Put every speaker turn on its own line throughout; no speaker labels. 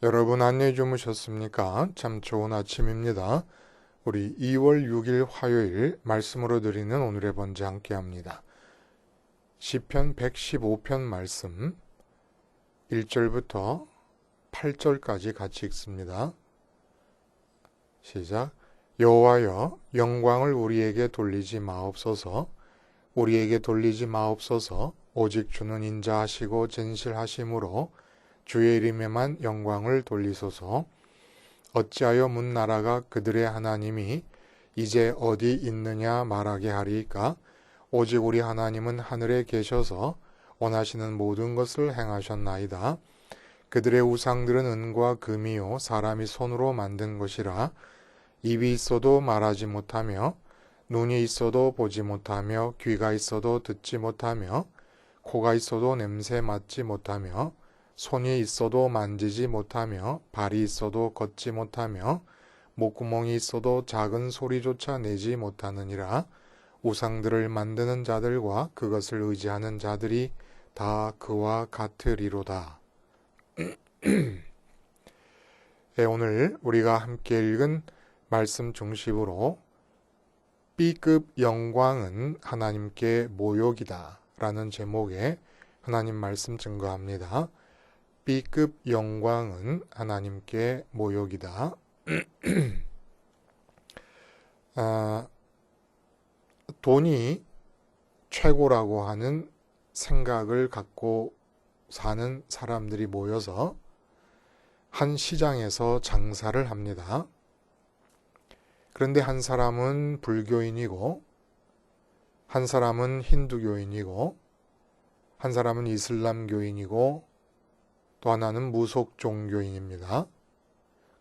여러분 안녕히 주무셨습니까? 참 좋은 아침입니다. 우리 2월 6일 화요일 말씀으로 드리는 오늘의 번제 함께 합니다. 시편 115편 말씀 1절부터 8절까지 같이 읽습니다. 시작. 여호와여, 영광을 우리에게 돌리지 마옵소서. 우리에게 돌리지 마옵소서. 오직 주는 인자하시고 진실하심으로 주의 이름에만 영광을 돌리소서. 어찌하여 문나라가 그들의 하나님이 이제 어디 있느냐 말하게 하리이까? 오직 우리 하나님은 하늘에 계셔서 원하시는 모든 것을 행하셨나이다. 그들의 우상들은 은과 금이요 사람이 손으로 만든 것이라. 입이 있어도 말하지 못하며 눈이 있어도 보지 못하며 귀가 있어도 듣지 못하며 코가 있어도 냄새 맡지 못하며 손이 있어도 만지지 못하며 발이 있어도 걷지 못하며 목구멍이 있어도 작은 소리조차 내지 못하느니라. 우상들을 만드는 자들과 그것을 의지하는 자들이 다 그와 같으리로다. 네, 오늘 우리가 함께 읽은 말씀 중심으로 B급 영광은 하나님께 모욕이다 라는 제목의 하나님 말씀 증거합니다. B급 영광은 하나님께 모욕이다. 돈이 최고라고 하는 생각을 갖고 사는 사람들이 모여서 한 시장에서 장사를 합니다. 그런데 한 사람은 불교인이고 한 사람은 힌두교인이고 한 사람은 이슬람교인이고 또 하나는 무속 종교인입니다.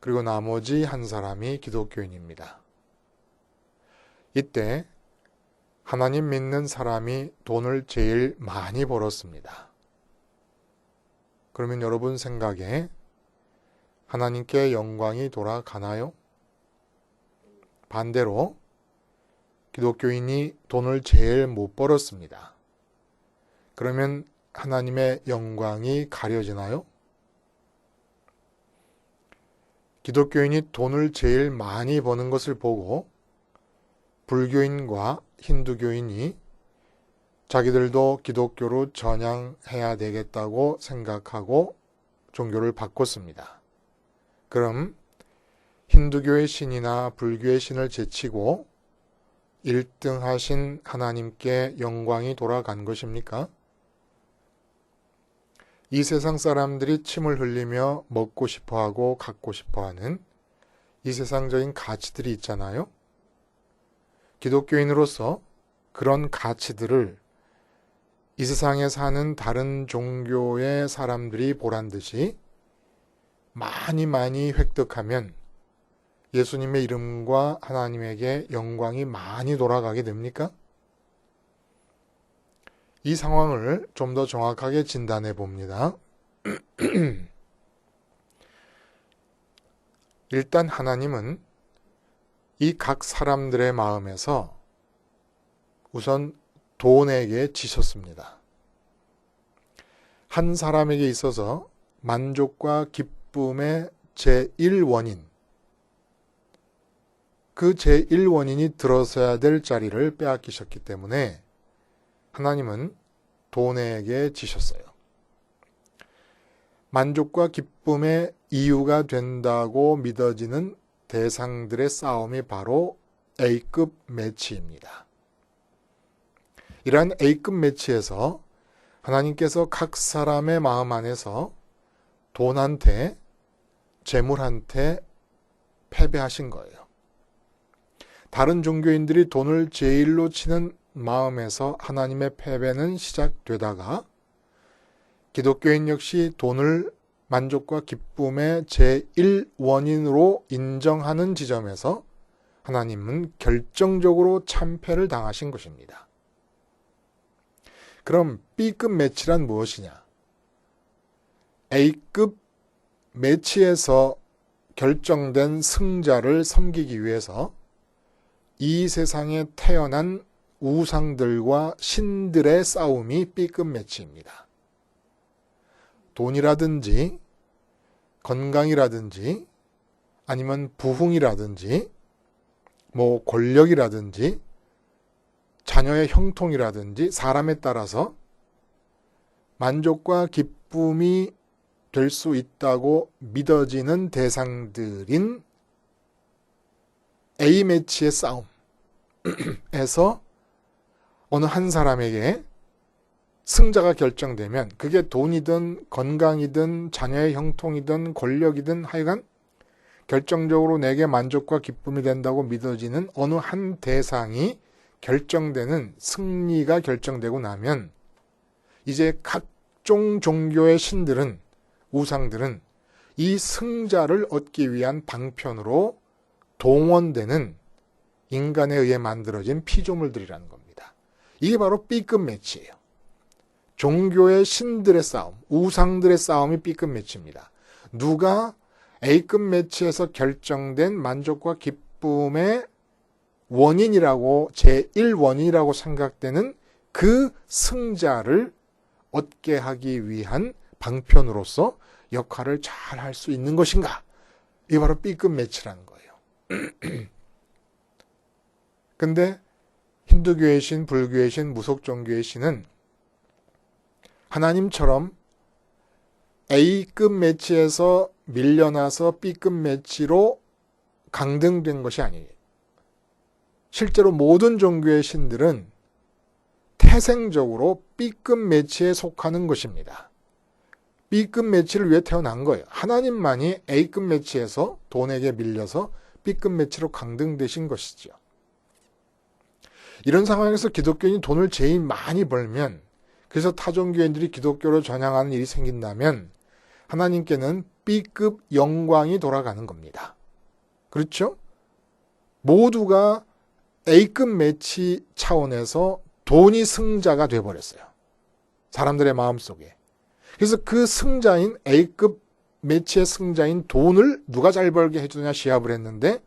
그리고 나머지 한 사람이 기독교인입니다. 이때 하나님 믿는 사람이 돈을 제일 많이 벌었습니다. 그러면 여러분 생각에 하나님께 영광이 돌아가나요? 반대로 기독교인이 돈을 제일 못 벌었습니다. 그러면 하나님의 영광이 가려지나요? 기독교인이 돈을 제일 많이 버는 것을 보고 불교인과 힌두교인이 자기들도 기독교로 전향해야 되겠다고 생각하고 종교를 바꿨습니다. 그럼 힌두교의 신이나 불교의 신을 제치고 1등 하신 하나님께 영광이 돌아간 것입니까? 이 세상 사람들이 침을 흘리며 먹고 싶어하고 갖고 싶어하는 이 세상적인 가치들이 있잖아요. 기독교인으로서 그런 가치들을 이 세상에 사는 다른 종교의 사람들이 보란 듯이 많이 획득하면 예수님의 이름과 하나님에게 영광이 많이 돌아가게 됩니까? 이 상황을 좀 더 정확하게 진단해 봅니다. 일단 하나님은 이 각 사람들의 마음에서 우선 돈에게 지셨습니다. 한 사람에게 있어서 만족과 기쁨의 제1원인, 그 제1원인이 들어서야 될 자리를 빼앗기셨기 때문에 하나님은 돈에게 지셨어요. 만족과 기쁨의 이유가 된다고 믿어지는 대상들의 싸움이 바로 A급 매치입니다. 이러한 A급 매치에서 하나님께서 각 사람의 마음 안에서 돈한테, 재물한테 패배하신 거예요. 다른 종교인들이 돈을 제일로 치는 마음에서 하나님의 패배는 시작되다가 기독교인 역시 돈을 만족과 기쁨의 제1원인으로 인정하는 지점에서 하나님은 결정적으로 참패를 당하신 것입니다. 그럼 B급 매치란 무엇이냐? A급 매치에서 결정된 승자를 섬기기 위해서 이 세상에 태어난 우상들과 신들의 싸움이 B급 매치입니다. 돈이라든지 건강이라든지 아니면 부흥이라든지 뭐 권력이라든지 자녀의 형통이라든지 사람에 따라서 만족과 기쁨이 될 수 있다고 믿어지는 대상들인 A매치의 싸움에서 어느 한 사람에게 승자가 결정되면 그게 돈이든 건강이든 자녀의 형통이든 권력이든 하여간 결정적으로 내게 만족과 기쁨이 된다고 믿어지는 어느 한 대상이 결정되는 승리가 결정되고 나면 이제 각종 종교의 신들은 우상들은 이 승자를 얻기 위한 방편으로 동원되는 인간에 의해 만들어진 피조물들이라는 겁니다. 이게 바로 B급 매치예요. 종교의 신들의 싸움, 우상들의 싸움이 B급 매치입니다. 누가 A급 매치에서 결정된 만족과 기쁨의 원인이라고 제1원인이라고 생각되는 그 승자를 얻게 하기 위한 방편으로서 역할을 잘 할 수 있는 것인가? 이게 바로 B급 매치라는 거예요. 근데 힌두교의 신, 불교의 신, 무속종교의 신은 하나님처럼 A급 매치에서 밀려나서 B급 매치로 강등된 것이 아니에요. 실제로 모든 종교의 신들은 태생적으로 B급 매치에 속하는 것입니다. B급 매치를 위해 태어난 거예요. 하나님만이 A급 매치에서 돈에게 밀려서 B급 매치로 강등되신 것이죠. 이런 상황에서 기독교인이 돈을 제일 많이 벌면, 그래서 타종교인들이 기독교로 전향하는 일이 생긴다면 하나님께는 B급 영광이 돌아가는 겁니다. 그렇죠? 모두가 A급 매치 차원에서 돈이 승자가 돼버렸어요. 사람들의 마음속에. 그래서 그 승자인 A급 매치의 승자인 돈을 누가 잘 벌게 해주느냐 시합을 했는데,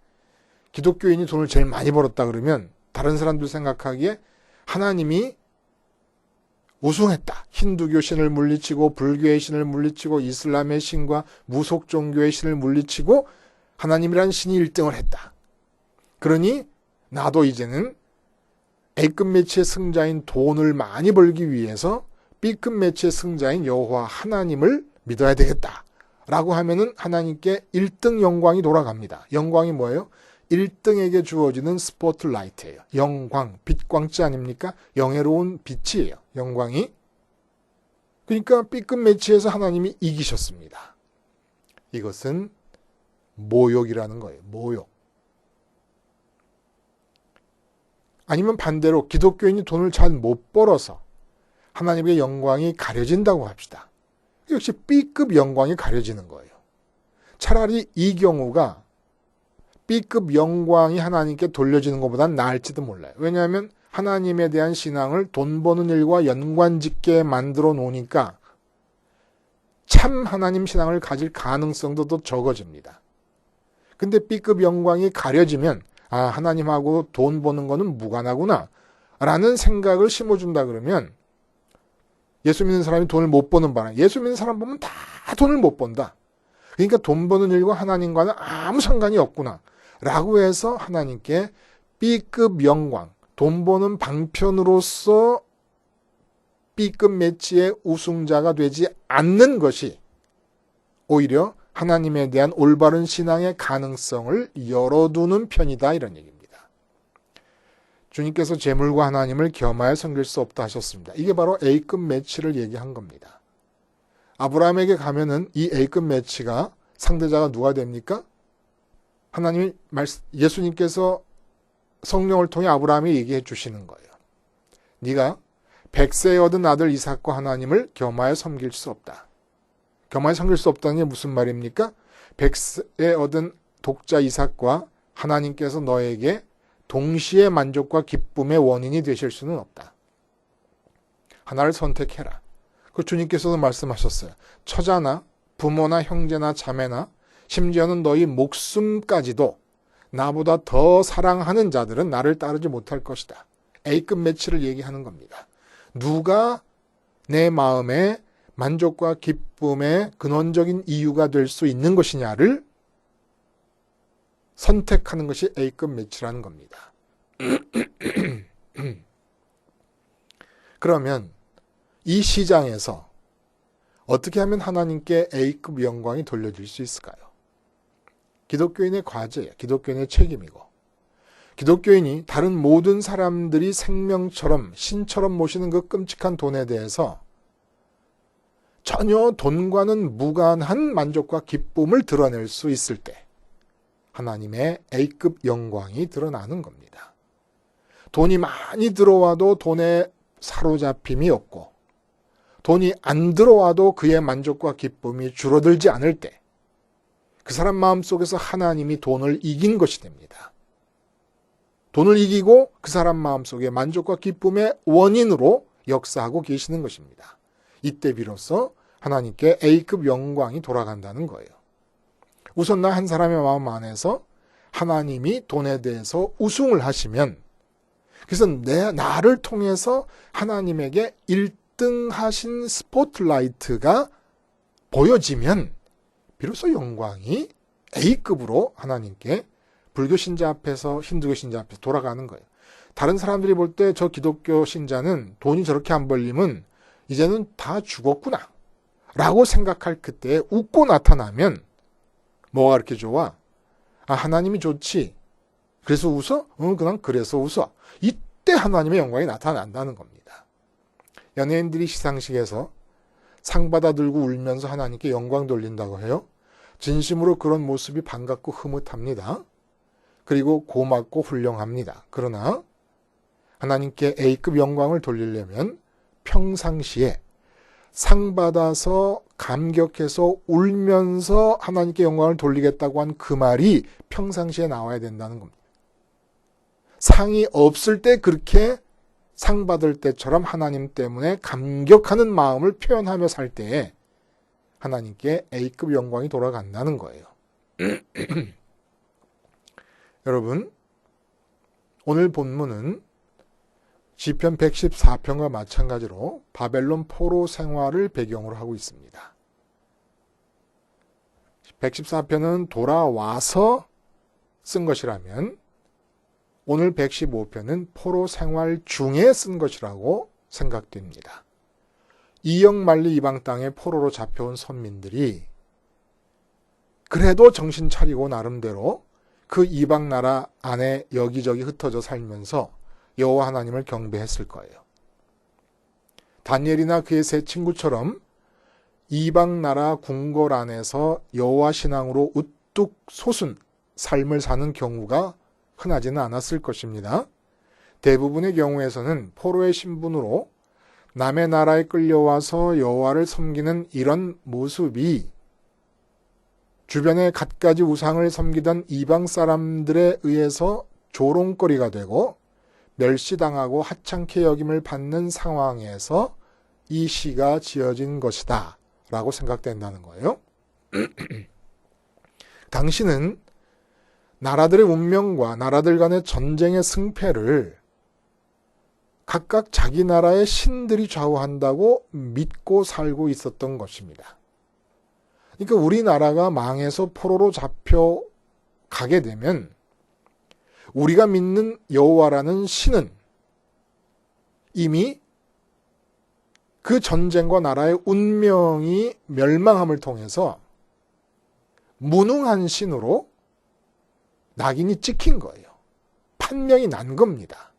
기독교인이 돈을 제일 많이 벌었다 그러면 다른 사람들 생각하기에 하나님이 우승했다. 힌두교 신을 물리치고 불교의 신을 물리치고 이슬람의 신과 무속 종교의 신을 물리치고 하나님이란 신이 1등을 했다. 그러니 나도 이제는 A급 매치의 승자인 돈을 많이 벌기 위해서 B급 매치의 승자인 여호와 하나님을 믿어야 되겠다. 라고 하면은 하나님께 1등 영광이 돌아갑니다. 영광이 뭐예요? 1등에게 주어지는 스포트라이트예요. 영광, 빛광지 아닙니까? 영예로운 빛이에요. 영광이. 그러니까 B급 매치에서 하나님이 이기셨습니다. 이것은 모욕이라는 거예요. 모욕. 아니면 반대로 기독교인이 돈을 잘 못 벌어서 하나님의 영광이 가려진다고 합시다. 역시 B급 영광이 가려지는 거예요. 차라리 이 경우가 B급 영광이 하나님께 돌려지는 것보다는 나을지도 몰라요. 왜냐하면 하나님에 대한 신앙을 돈 버는 일과 연관짓게 만들어 놓으니까 참 하나님 신앙을 가질 가능성도 더 적어집니다. 근데 B급 영광이 가려지면 하나님하고 돈 버는 거는 무관하구나 라는 생각을 심어준다 그러면 예수 믿는 사람이 돈을 못 버는 바람, 예수 믿는 사람 보면 다 돈을 못 번다. 그러니까 돈 버는 일과 하나님과는 아무 상관이 없구나 라고 해서 하나님께 B급 영광, 돈 버는 방편으로서 B급 매치의 우승자가 되지 않는 것이 오히려 하나님에 대한 올바른 신앙의 가능성을 열어두는 편이다, 이런 얘기입니다. 주님께서 재물과 하나님을 겸하여 섬길 수 없다 하셨습니다. 이게 바로 A급 매치를 얘기한 겁니다. 아브라함에게 가면은 이 A급 매치가 상대자가 누가 됩니까? 예수님께서 성령을 통해 아브라함이 얘기해 주시는 거예요. 네가 100세에 얻은 아들 이삭과 하나님을 겸하여 섬길 수 없다. 겸하여 섬길 수 없다는 게 무슨 말입니까? 100세에 얻은 독자 이삭과 하나님께서 너에게 동시에 만족과 기쁨의 원인이 되실 수는 없다. 하나를 선택해라. 그 주님께서도 말씀하셨어요. 처자나 부모나 형제나 자매나 심지어는 너희 목숨까지도 나보다 더 사랑하는 자들은 나를 따르지 못할 것이다. A급 매치를 얘기하는 겁니다. 누가 내 마음에 만족과 기쁨의 근원적인 이유가 될 수 있는 것이냐를 선택하는 것이 A급 매치라는 겁니다. 그러면 이 시장에서 어떻게 하면 하나님께 A급 영광이 돌려질 수 있을까요? 기독교인의 과제예요. 기독교인의 책임이고, 기독교인이 다른 모든 사람들이 생명처럼 신처럼 모시는 그 끔찍한 돈에 대해서 전혀 돈과는 무관한 만족과 기쁨을 드러낼 수 있을 때 하나님의 A급 영광이 드러나는 겁니다. 돈이 많이 들어와도 돈에 사로잡힘이 없고, 돈이 안 들어와도 그의 만족과 기쁨이 줄어들지 않을 때 그 사람 마음속에서 하나님이 돈을 이긴 것이 됩니다. 돈을 이기고 그 사람 마음속에 만족과 기쁨의 원인으로 역사하고 계시는 것입니다. 이때 비로소 하나님께 A급 영광이 돌아간다는 거예요. 우선 나 한 사람의 마음 안에서 하나님이 돈에 대해서 우승을 하시면, 그래서 나를 통해서 하나님에게 1등 하신 스포트라이트가 보여지면 비로소 영광이 A급으로 하나님께 불교 신자 앞에서 힌두교 신자 앞에서 돌아가는 거예요. 다른 사람들이 볼 때 저 기독교 신자는 돈이 저렇게 안 벌리면 이제는 다 죽었구나 라고 생각할 그때에 웃고 나타나면 뭐가 그렇게 좋아? 아, 하나님이 좋지. 그래서 웃어? 그냥 그래서 웃어. 이때 하나님의 영광이 나타난다는 겁니다. 연예인들이 시상식에서 상 받아 들고 울면서 하나님께 영광 돌린다고 해요. 진심으로 그런 모습이 반갑고 흐뭇합니다. 그리고 고맙고 훌륭합니다. 그러나 하나님께 A급 영광을 돌리려면 평상시에 상 받아서 감격해서 울면서 하나님께 영광을 돌리겠다고 한 그 말이 평상시에 나와야 된다는 겁니다. 상이 없을 때 그렇게 상 받을 때처럼 하나님 때문에 감격하는 마음을 표현하며 살 때에 하나님께 A급 영광이 돌아간다는 거예요. 여러분, 오늘 본문은 시편 114편과 마찬가지로 바벨론 포로 생활을 배경으로 하고 있습니다. 114편은 돌아와서 쓴 것이라면 오늘 115편은 포로 생활 중에 쓴 것이라고 생각됩니다. 이역만리 이방 땅에 포로로 잡혀온 선민들이 그래도 정신 차리고 나름대로 그 이방 나라 안에 여기저기 흩어져 살면서 여호와 하나님을 경배했을 거예요. 다니엘이나 그의 세 친구처럼 이방 나라 궁궐 안에서 여호와 신앙으로 우뚝 솟은 삶을 사는 경우가 흔하지는 않았을 것입니다. 대부분의 경우에서는 포로의 신분으로 남의 나라에 끌려와서 여호와를 섬기는 이런 모습이 주변의 갖가지 우상을 섬기던 이방 사람들에 의해서 조롱거리가 되고 멸시당하고 하찮게 여김을 받는 상황에서 이 시가 지어진 것이다 라고 생각된다는 거예요. 당신은 나라들의 운명과 나라들 간의 전쟁의 승패를 각각 자기 나라의 신들이 좌우한다고 믿고 살고 있었던 것입니다. 그러니까 우리나라가 망해서 포로로 잡혀가게 되면 우리가 믿는 여호와라는 신은 이미 그 전쟁과 나라의 운명이 멸망함을 통해서 무능한 신으로 낙인이 찍힌 거예요. 판명이 난 겁니다.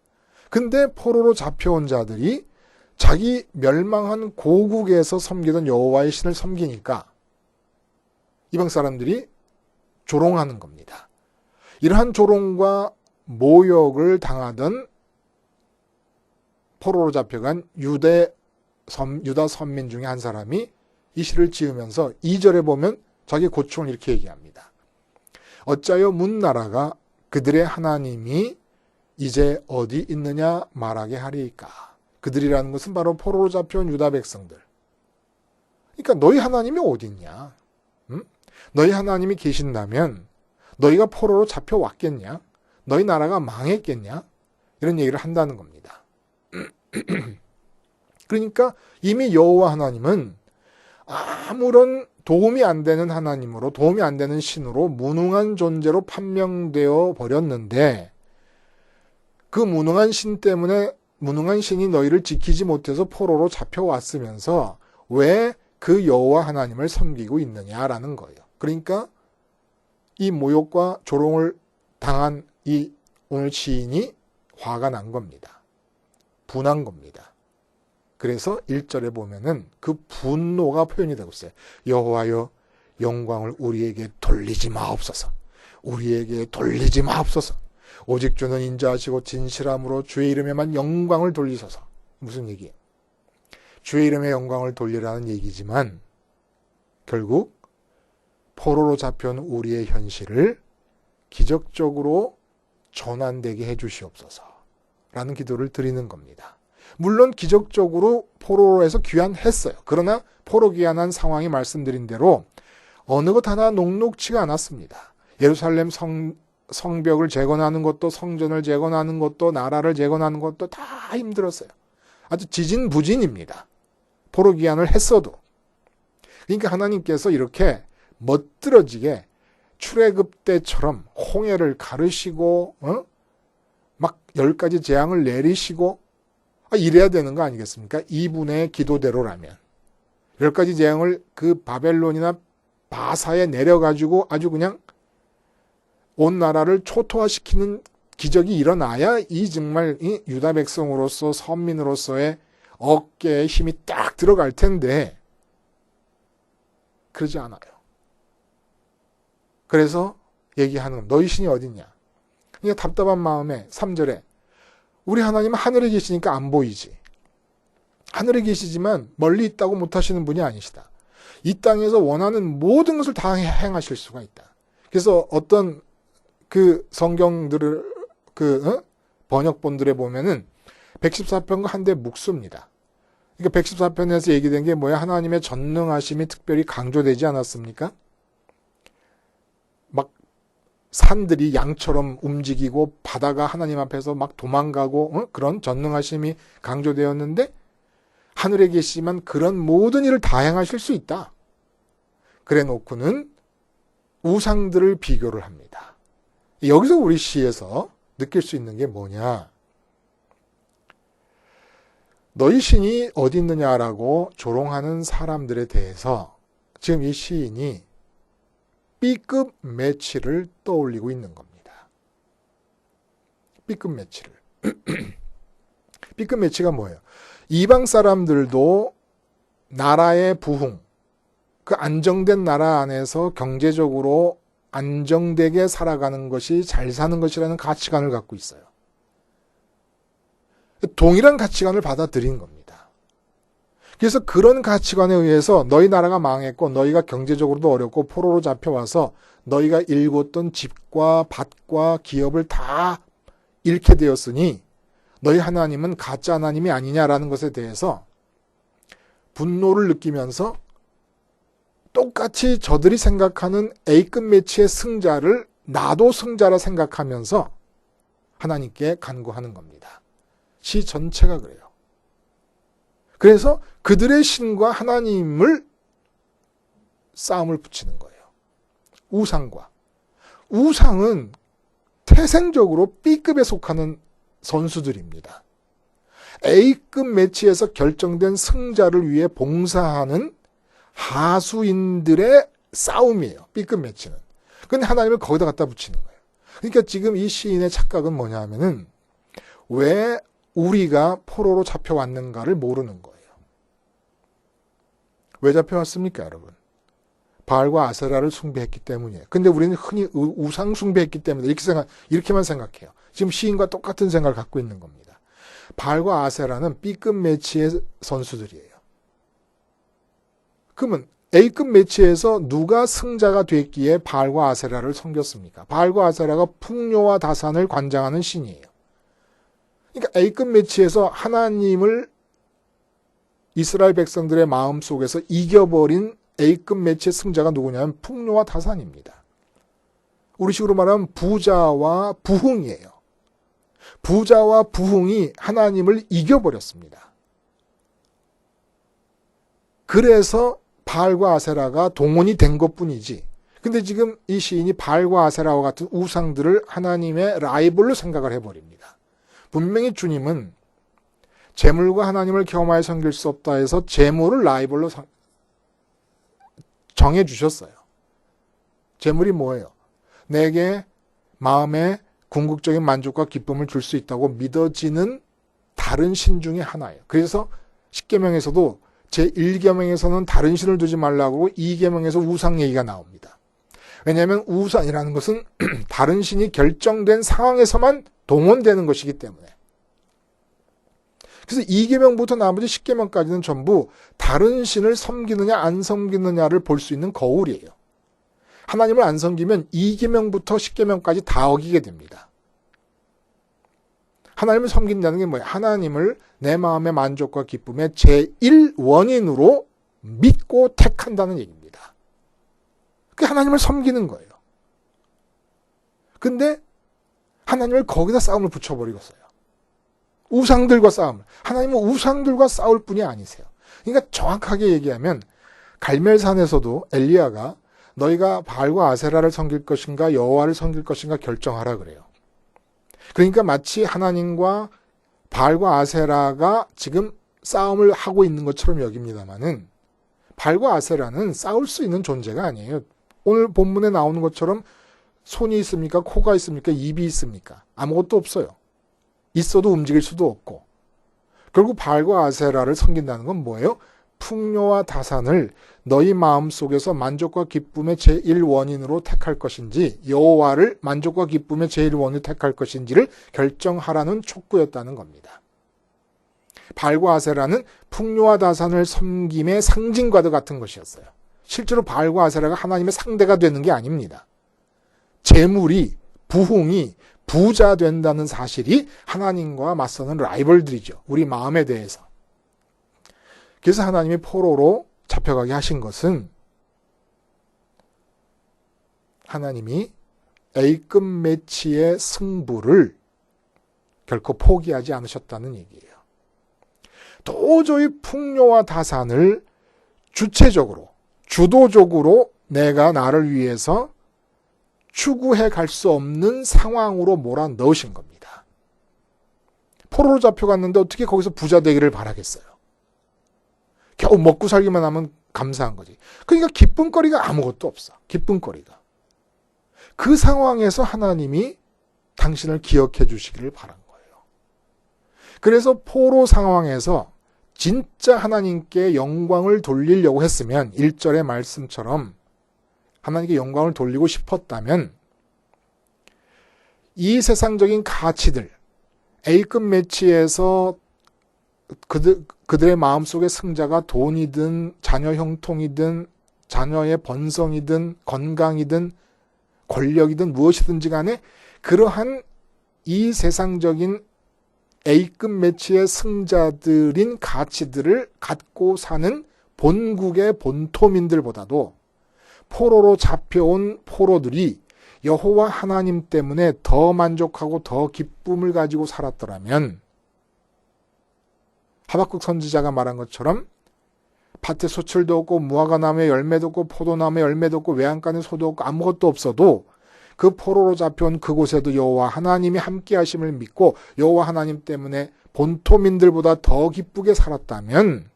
근데 포로로 잡혀온 자들이 자기 멸망한 고국에서 섬기던 여호와의 신을 섬기니까 이방 사람들이 조롱하는 겁니다. 이러한 조롱과 모욕을 당하던 포로로 잡혀간 유다 선민 중에 한 사람이 이 시를 지으면서 2절에 보면 자기 고충을 이렇게 얘기합니다. 어짜여 문나라가 그들의 하나님이 이제 어디 있느냐 말하게 하리이까. 그들이라는 것은 바로 포로로 잡혀온 유다 백성들. 그러니까 너희 하나님이 어디 있냐? 응? 너희 하나님이 계신다면 너희가 포로로 잡혀왔겠냐? 너희 나라가 망했겠냐? 이런 얘기를 한다는 겁니다. 그러니까 이미 여호와 하나님은 아무런 도움이 안 되는 하나님으로, 도움이 안 되는 신으로 무능한 존재로 판명되어 버렸는데, 그 무능한 신 때문에 무능한 신이 너희를 지키지 못해서 포로로 잡혀왔으면서 왜 그 여호와 하나님을 섬기고 있느냐라는 거예요. 그러니까 이 모욕과 조롱을 당한 이 오늘 시인이 화가 난 겁니다. 분한 겁니다. 그래서 1절에 보면은 그 분노가 표현이 되고 있어요. 여호와여, 영광을 우리에게 돌리지 마옵소서. 우리에게 돌리지 마옵소서. 오직 주는 인자하시고 진실함으로 주의 이름에만 영광을 돌리소서. 무슨 얘기예요? 주의 이름에 영광을 돌리라는 얘기지만 결국 포로로 잡혀온 우리의 현실을 기적적으로 전환되게 해주시옵소서 라는 기도를 드리는 겁니다. 물론 기적적으로 포로에서 귀환했어요. 그러나 포로 귀환한 상황이 말씀드린 대로 어느 것 하나 녹록치가 않았습니다. 예루살렘 성벽을 재건하는 것도, 성전을 재건하는 것도, 나라를 재건하는 것도 다 힘들었어요. 아주 지진부진입니다. 포로 귀환을 했어도. 그러니까 하나님께서 이렇게 멋들어지게 출애굽 때처럼 홍해를 가르시고 막 10가지 재앙을 내리시고 이래야 되는 거 아니겠습니까? 이분의 기도대로라면 10가지 재앙을 그 바벨론이나 바사에 내려가지고 아주 그냥 온 나라를 초토화시키는 기적이 일어나야 이 정말 이 유다 백성으로서 선민으로서의 어깨에 힘이 딱 들어갈 텐데 그러지 않아요. 그래서 얘기하는 겁니다. 너희 신이 어딨냐? 그러니까 답답한 마음에 3절에 우리 하나님은 하늘에 계시니까 안 보이지. 하늘에 계시지만 멀리 있다고 못하시는 분이 아니시다. 이 땅에서 원하는 모든 것을 다 행하실 수가 있다. 그래서 어떤 그 성경들을 번역본들에 보면은 114편과 한데 묵습니다. 그러니까 114편에서 얘기된 게 뭐야? 하나님의 전능하심이 특별히 강조되지 않았습니까? 막 산들이 양처럼 움직이고 바다가 하나님 앞에서 막 도망가고 그런 전능하심이 강조되었는데 하늘에 계시지만 그런 모든 일을 다 행하실 수 있다. 그래 놓고는 우상들을 비교를 합니다. 여기서 우리 시에서 느낄 수 있는 게 뭐냐? 너희 신이 어디 있느냐라고 조롱하는 사람들에 대해서 지금 이 시인이 B급 매치를 떠올리고 있는 겁니다. B급 매치를. B급 매치가 뭐예요? 이방 사람들도 나라의 부흥, 그 안정된 나라 안에서 경제적으로 안정되게 살아가는 것이 잘 사는 것이라는 가치관을 갖고 있어요. 동일한 가치관을 받아들인 겁니다. 그래서 그런 가치관에 의해서 너희 나라가 망했고 너희가 경제적으로도 어렵고 포로로 잡혀와서 너희가 일궜던 집과 밭과 기업을 다 잃게 되었으니 너희 하나님은 가짜 하나님이 아니냐라는 것에 대해서 분노를 느끼면서 똑같이 저들이 생각하는 A급 매치의 승자를 나도 승자라 생각하면서 하나님께 간구하는 겁니다. 시 전체가 그래요. 그래서 그들의 신과 하나님을 싸움을 붙이는 거예요. 우상과. 우상은 태생적으로 B급에 속하는 선수들입니다. A급 매치에서 결정된 승자를 위해 봉사하는 하수인들의 싸움이에요. B급 매치는. 근데 하나님을 거기다 갖다 붙이는 거예요. 그러니까 지금 이 시인의 착각은 뭐냐 하면은 왜 우리가 포로로 잡혀왔는가를 모르는 거예요. 왜 잡혀왔습니까, 여러분? 바알과 아세라를 숭배했기 때문이에요. 근데 우리는 흔히 우상 숭배했기 때문에 이렇게만 생각해요. 지금 시인과 똑같은 생각을 갖고 있는 겁니다. 바알과 아세라는 B급 매치의 선수들이에요. 그러면 A급 매치에서 누가 승자가 됐기에 바알과 아세라를 섬겼습니까? 바알과 아세라가 풍요와 다산을 관장하는 신이에요. 그러니까 A급 매치에서 하나님을 이스라엘 백성들의 마음속에서 이겨버린 A급 매치의 승자가 누구냐면 풍요와 다산입니다. 우리식으로 말하면 부자와 부흥이에요. 부자와 부흥이 하나님을 이겨버렸습니다. 그래서 바알과 아세라가 동원이 된 것뿐이지. 근데 지금 이 시인이 바알과 아세라와 같은 우상들을 하나님의 라이벌로 생각을 해버립니다. 분명히 주님은 재물과 하나님을 겸하여 섬길 수 없다 해서 재물을 라이벌로 정해주셨어요. 재물이 뭐예요? 내게 마음에 궁극적인 만족과 기쁨을 줄 수 있다고 믿어지는 다른 신 중에 하나예요. 그래서 십계명에서도 제1계명에서는 다른 신을 두지 말라고 2계명에서 우상 얘기가 나옵니다. 왜냐하면 우상이라는 것은 다른 신이 결정된 상황에서만 동원되는 것이기 때문에. 그래서 2계명부터 나머지 10계명까지는 전부 다른 신을 섬기느냐 안 섬기느냐를 볼 수 있는 거울이에요. 하나님을 안 섬기면 2계명부터 10계명까지 다 어기게 됩니다. 하나님을 섬긴다는 게 뭐예요? 하나님을 내 마음의 만족과 기쁨의 제1원인으로 믿고 택한다는 얘기입니다. 그게 하나님을 섬기는 거예요. 근데 하나님을 거기다 싸움을 붙여버리겠어요. 우상들과 싸움. 하나님은 우상들과 싸울 뿐이 아니세요. 그러니까 정확하게 얘기하면 갈멜산에서도 엘리야가 너희가 바알과 아세라를 섬길 것인가 여호와를 섬길 것인가 결정하라 그래요. 그러니까 마치 하나님과 바알과 아세라가 지금 싸움을 하고 있는 것처럼 여깁니다만은 바알과 아세라는 싸울 수 있는 존재가 아니에요. 오늘 본문에 나오는 것처럼 손이 있습니까? 코가 있습니까? 입이 있습니까? 아무것도 없어요. 있어도 움직일 수도 없고. 결국 바알과 아세라를 섬긴다는 건 뭐예요? 풍요와 다산을 너희 마음속에서 만족과 기쁨의 제1원인으로 택할 것인지 여호와를 만족과 기쁨의 제1원인으로 택할 것인지를 결정하라는 촉구였다는 겁니다. 바알과 아세라는 풍요와 다산을 섬김의 상징과도 같은 것이었어요. 실제로 바알과 아세라가 하나님의 상대가 되는 게 아닙니다. 재물이, 부흥이 부자 된다는 사실이 하나님과 맞서는 라이벌들이죠. 우리 마음에 대해서. 그래서 하나님이 포로로 잡혀가게 하신 것은 하나님이 A급 매치의 승부를 결코 포기하지 않으셨다는 얘기예요. 도저히 풍요와 다산을 주체적으로, 주도적으로 내가 나를 위해서 추구해 갈 수 없는 상황으로 몰아넣으신 겁니다. 포로로 잡혀갔는데 어떻게 거기서 부자 되기를 바라겠어요. 겨우 먹고 살기만 하면 감사한 거지. 그러니까 기쁨거리가 아무것도 없어. 기쁨거리가. 그 상황에서 하나님이 당신을 기억해 주시기를 바란 거예요. 그래서 포로 상황에서 진짜 하나님께 영광을 돌리려고 했으면 1절의 말씀처럼 하나님께 영광을 돌리고 싶었다면 이 세상적인 가치들, A급 매치에서 그들의 마음속의 승자가 돈이든 자녀 형통이든 자녀의 번성이든 건강이든 권력이든 무엇이든지 간에 그러한 이 세상적인 A급 매치의 승자들인 가치들을 갖고 사는 본국의 본토민들보다도 포로로 잡혀온 포로들이 여호와 하나님 때문에 더 만족하고 더 기쁨을 가지고 살았더라면 하박국 선지자가 말한 것처럼 밭에 소출도 없고 무화과나무에 열매도 없고 포도나무에 열매도 없고 외양간에 소도 없고 아무것도 없어도 그 포로로 잡혀온 그곳에도 여호와 하나님이 함께 하심을 믿고 여호와 하나님 때문에 본토민들보다 더 기쁘게 살았다면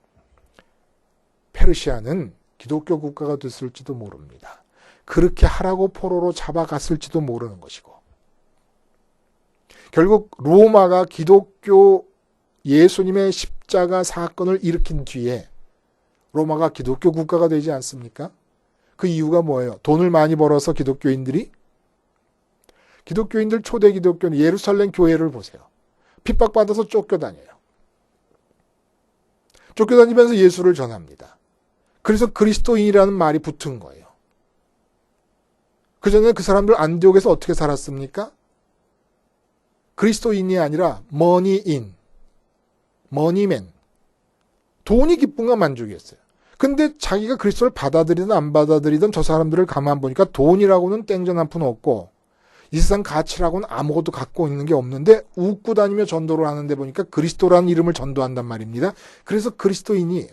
페르시아는 기독교 국가가 됐을지도 모릅니다. 그렇게 하라고 포로로 잡아갔을지도 모르는 것이고 결국 로마가 기독교 예수님의 십자가 사건을 일으킨 뒤에 로마가 기독교 국가가 되지 않습니까? 그 이유가 뭐예요? 돈을 많이 벌어서 기독교인들 초대 기독교는 예루살렘 교회를 보세요. 핍박받아서 쫓겨다녀요. 쫓겨다니면서 예수를 전합니다. 그래서 그리스도인이라는 말이 붙은 거예요. 그전에 그 사람들 안디옥에서 어떻게 살았습니까? 그리스도인이 아니라 머니인, 머니맨. 돈이 기쁨과 만족이었어요. 근데 자기가 그리스도를 받아들이든 안 받아들이든 저 사람들을 가만 보니까 돈이라고는 땡전 한 푼 없고 이 세상 가치라고는 아무것도 갖고 있는 게 없는데 웃고 다니며 전도를 하는데 보니까 그리스도라는 이름을 전도한단 말입니다. 그래서 그리스도인이에요.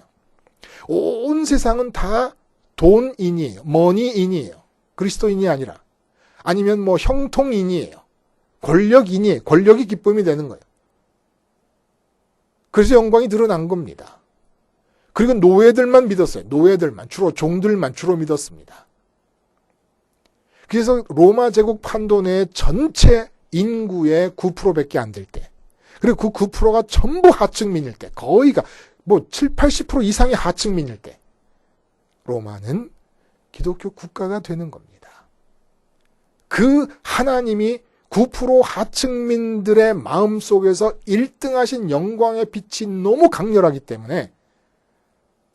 온 세상은 다 돈인이에요. 머니인이에요. 그리스도인이 아니라. 아니면 뭐 형통인이에요. 권력인이에요. 권력이 기쁨이 되는 거예요. 그래서 영광이 드러난 겁니다. 그리고 노예들만 믿었어요. 노예들만, 주로 종들만 주로 믿었습니다. 그래서 로마 제국 판도 내 전체 인구의 9%밖에 안 될 때, 그리고 그 9%가 전부 하층민일 때, 거의가 뭐 7, 80% 이상이 하층민일 때, 로마는 기독교 국가가 되는 겁니다. 그 하나님이 9% 하층민들의 마음속에서 1등하신 영광의 빛이 너무 강렬하기 때문에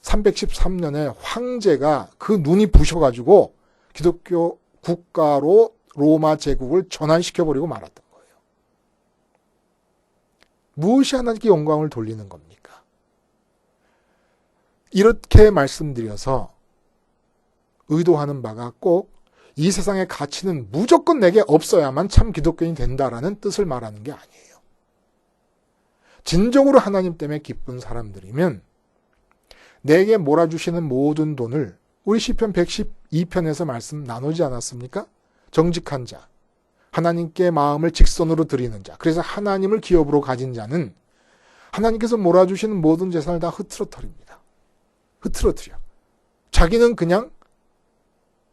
313년에 황제가 그 눈이 부셔가지고 기독교 국가로 로마 제국을 전환시켜버리고 말았던 거예요. 무엇이 하나님께 영광을 돌리는 겁니까? 이렇게 말씀드려서 의도하는 바가 꼭 이 세상의 가치는 무조건 내게 없어야만 참 기독교인이 된다라는 뜻을 말하는 게 아니에요. 진정으로 하나님 때문에 기쁜 사람들이면 내게 몰아주시는 모든 돈을 우리 시편 112편에서 말씀 나누지 않았습니까? 정직한 자, 하나님께 마음을 직선으로 드리는 자, 그래서 하나님을 기업으로 가진 자는 하나님께서 몰아주시는 모든 재산을 다 흐트러뜨립니다. 흐트러뜨려. 자기는 그냥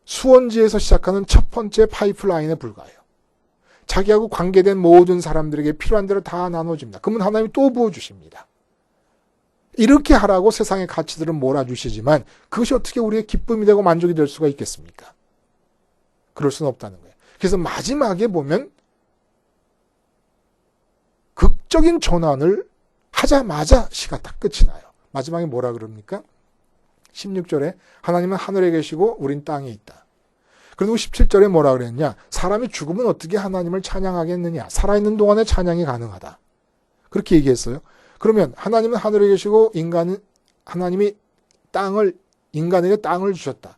수원지에서 시작하는 첫 번째 파이프라인에 불과해요. 자기하고 관계된 모든 사람들에게 필요한 대로 다 나눠줍니다. 그러면 하나님이 또 부어주십니다. 이렇게 하라고 세상의 가치들은 몰아주시지만 그것이 어떻게 우리의 기쁨이 되고 만족이 될 수가 있겠습니까? 그럴 수는 없다는 거예요. 그래서 마지막에 보면 극적인 전환을 하자마자 시가 딱 끝이 나요. 마지막에 뭐라 그럽니까? 16절에 하나님은 하늘에 계시고 우린 땅에 있다. 그리고 17절에 뭐라 그랬냐? 사람이 죽으면 어떻게 하나님을 찬양하겠느냐? 살아있는 동안에 찬양이 가능하다. 그렇게 얘기했어요. 그러면 하나님은 하늘에 계시고 하나님이 인간에게 땅을 주셨다.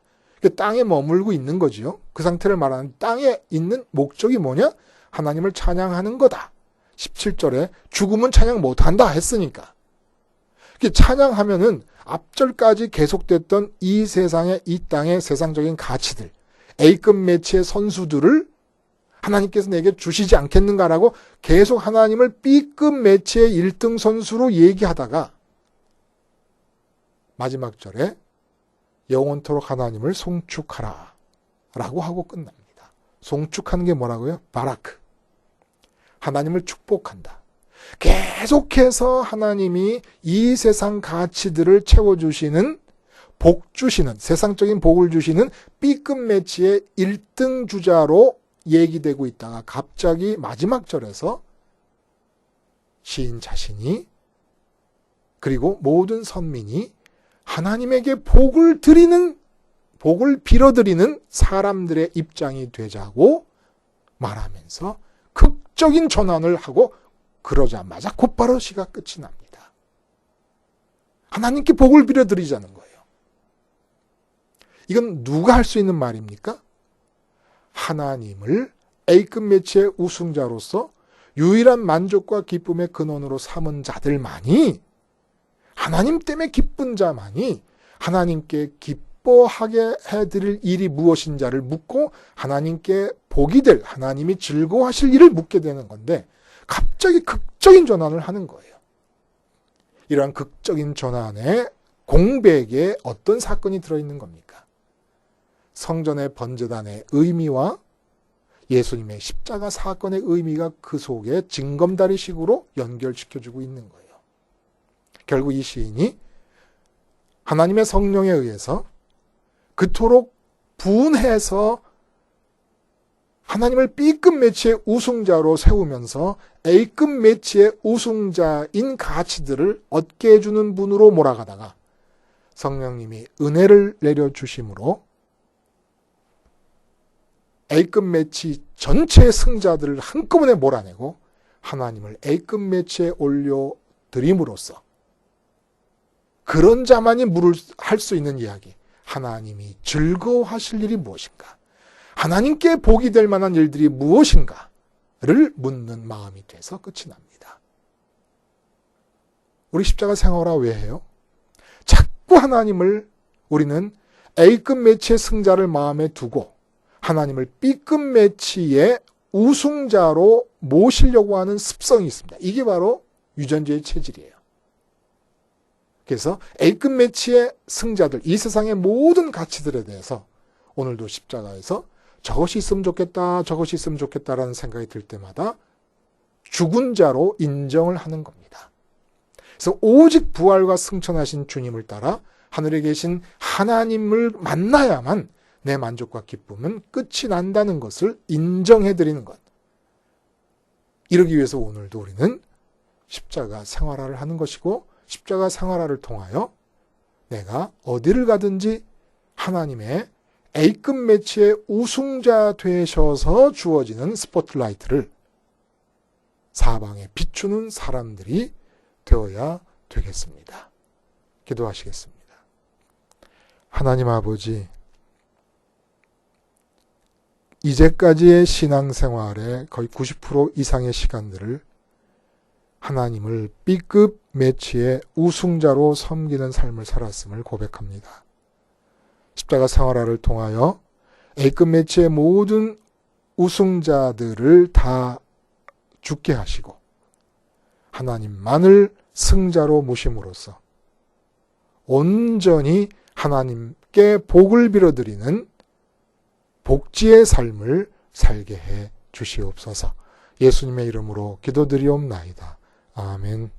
땅에 머물고 있는 거지요. 그 상태를 말하는 땅에 있는 목적이 뭐냐? 하나님을 찬양하는 거다. 17절에 죽으면 찬양 못한다 했으니까. 찬양하면은 앞절까지 계속됐던 이 세상의 이 땅의 세상적인 가치들, A급 매치의 선수들을 하나님께서 내게 주시지 않겠는가라고 계속 하나님을 B급 매치의 1등 선수로 얘기하다가 마지막 절에 영원토록 하나님을 송축하라 라고 하고 끝납니다. 송축하는 게 뭐라고요? 바라크. 하나님을 축복한다. 계속해서 하나님이 이 세상 가치들을 채워주시는, 복 주시는, 세상적인 복을 주시는 B급 매치의 1등 주자로 얘기되고 있다가 갑자기 마지막 절에서 시인 자신이 그리고 모든 선민이 하나님에게 복을 빌어드리는 사람들의 입장이 되자고 말하면서 극적인 전환을 하고 그러자마자 곧바로 시가 끝이 납니다. 하나님께 복을 빌어드리자는 거예요. 이건 누가 할 수 있는 말입니까? 하나님을 A급 매치의 우승자로서 유일한 만족과 기쁨의 근원으로 삼은 자들만이, 하나님 때문에 기쁜 자만이 하나님께 기뻐하게 해드릴 일이 무엇인지를 묻고 하나님께 복이 될, 하나님이 즐거워하실 일을 묻게 되는 건데 갑자기 극적인 전환을 하는 거예요. 이러한 극적인 전환에 공백에 어떤 사건이 들어있는 겁니까? 성전의 번제단의 의미와 예수님의 십자가 사건의 의미가 그 속에 징검다리식으로 연결시켜주고 있는 거예요. 결국 이 시인이 하나님의 성령에 의해서 그토록 분해서 하나님을 B급 매치의 우승자로 세우면서 A급 매치의 우승자인 가치들을 얻게 해주는 분으로 몰아가다가 성령님이 은혜를 내려주심으로 A급 매치 전체의 승자들을 한꺼번에 몰아내고 하나님을 A급 매치에 올려드림으로써 그런 자만이 할 수 있는 이야기, 하나님이 즐거워하실 일이 무엇인가, 하나님께 복이 될 만한 일들이 무엇인가를 묻는 마음이 돼서 끝이 납니다. 우리 십자가 생활화 왜 해요? 자꾸 하나님을 우리는 A급 매치의 승자를 마음에 두고 하나님을 B급 매치의 우승자로 모시려고 하는 습성이 있습니다. 이게 바로 유전자의 체질이에요. 그래서 A급 매치의 승자들, 이 세상의 모든 가치들에 대해서 오늘도 십자가에서 저것이 있으면 좋겠다, 저것이 있으면 좋겠다라는 생각이 들 때마다 죽은 자로 인정을 하는 겁니다. 그래서 오직 부활과 승천하신 주님을 따라 하늘에 계신 하나님을 만나야만 내 만족과 기쁨은 끝이 난다는 것을 인정해드리는 것. 이러기 위해서 오늘도 우리는 십자가 생활화를 하는 것이고 십자가 생활화를 통하여 내가 어디를 가든지 하나님의 A급 매치의 우승자 되셔서 주어지는 스포트라이트를 사방에 비추는 사람들이 되어야 되겠습니다. 기도하시겠습니다. 하나님 아버지, 이제까지의 신앙생활의 거의 90% 이상의 시간들을 하나님을 B급 매치의 우승자로 섬기는 삶을 살았음을 고백합니다. 십자가 생활화를 통하여 A급 매치의 모든 우승자들을 다 죽게 하시고 하나님만을 승자로 모심으로써 온전히 하나님께 복을 빌어드리는 복지의 삶을 살게 해 주시옵소서. 예수님의 이름으로 기도드리옵나이다. 아멘.